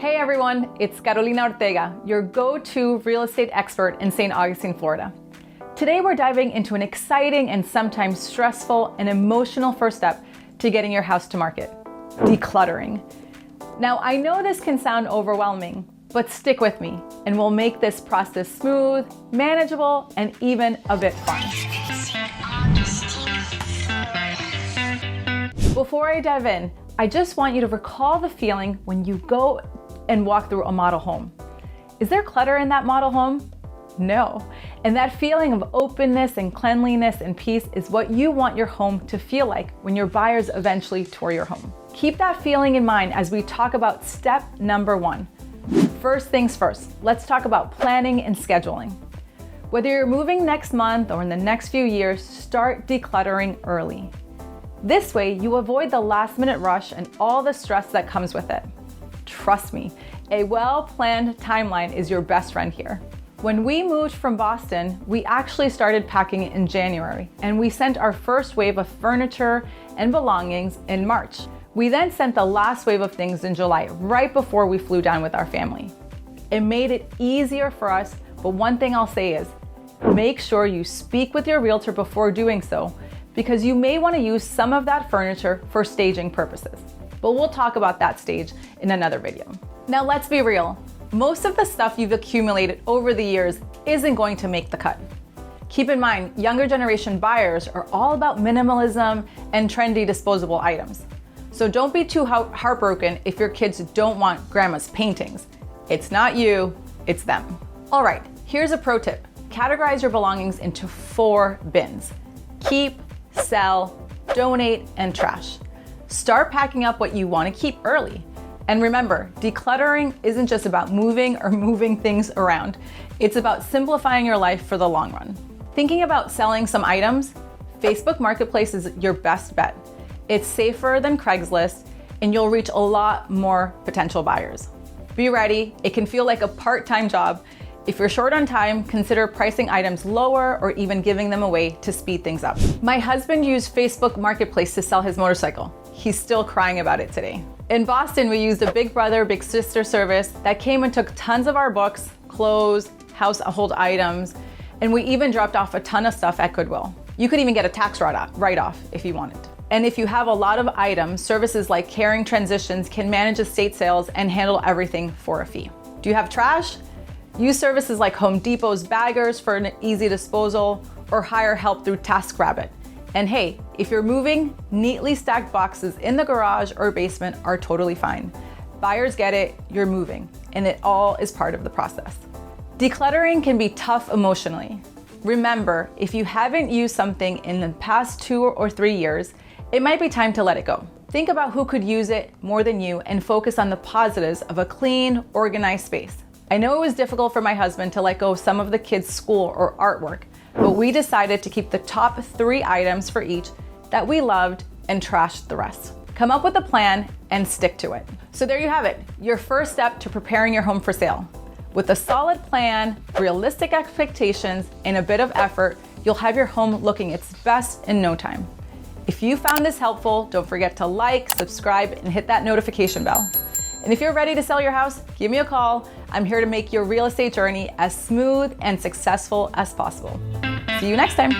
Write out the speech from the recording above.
Hey everyone, it's Carolina Ortega, your go-to real estate expert in St. Augustine, Florida. Today we're diving into an exciting and sometimes stressful and emotional first step to getting your house to market: decluttering. Now, I know this can sound overwhelming, but stick with me and we'll make this process smooth, manageable, and even a bit fun. Before I dive in, I just want you to recall the feeling when you go and walk through a model home. Is there clutter in that model home? No. And that feeling of openness and cleanliness and peace is what you want your home to feel like when your buyers eventually tour your home. Keep that feeling in mind as we talk about step number 1. First things first, let's talk about planning and scheduling. Whether you're moving next month or in the next few years, start decluttering early. This way, you avoid the last-minute rush and all the stress that comes with it. Trust me, a well-planned timeline is your best friend here. When we moved from Boston, we actually started packing in January, and we sent our first wave of furniture and belongings in March. We then sent the last wave of things in July, right before we flew down with our family. It made it easier for us, but one thing I'll say is, make sure you speak with your realtor before doing so, because you may want to use some of that furniture for staging purposes. But we'll talk about that stage in another video. Now let's be real. Most of the stuff you've accumulated over the years isn't going to make the cut. Keep in mind, younger generation buyers are all about minimalism and trendy disposable items. So don't be too heartbroken if your kids don't want grandma's paintings. It's not you, it's them. All right, here's a pro tip. Categorize your belongings into 4 bins: keep, sell, donate, and trash. Start packing up what you want to keep early. And remember, decluttering isn't just about moving things around. It's about simplifying your life for the long run. Thinking about selling some items? Facebook Marketplace is your best bet. It's safer than Craigslist, and you'll reach a lot more potential buyers. Be ready, it can feel like a part-time job. If you're short on time, consider pricing items lower or even giving them away to speed things up. My husband used Facebook Marketplace to sell his motorcycle. He's still crying about it today. In Boston, we used a big brother, big sister service that came and took tons of our books, clothes, household items, and we even dropped off a ton of stuff at Goodwill. You could even get a tax write-off if you wanted. And if you have a lot of items, services like Caring Transitions can manage estate sales and handle everything for a fee. Do you have trash? Use services like Home Depot's baggers for an easy disposal, or hire help through TaskRabbit. And hey, if you're moving, neatly stacked boxes in the garage or basement are totally fine. Buyers get it, you're moving, and it all is part of the process. Decluttering can be tough emotionally. Remember, if you haven't used something in the past 2 or 3 years, it might be time to let it go. Think about who could use it more than you and focus on the positives of a clean, organized space. I know it was difficult for my husband to let go of some of the kids' school or artwork, but we decided to keep the top 3 items for each that we loved and trashed the rest. Come up with a plan and stick to it. So there you have it, your first step to preparing your home for sale. With a solid plan, realistic expectations, and a bit of effort, you'll have your home looking its best in no time. If you found this helpful, don't forget to like, subscribe, and hit that notification bell. And if you're ready to sell your house, give me a call. I'm here to make your real estate journey as smooth and successful as possible. See you next time.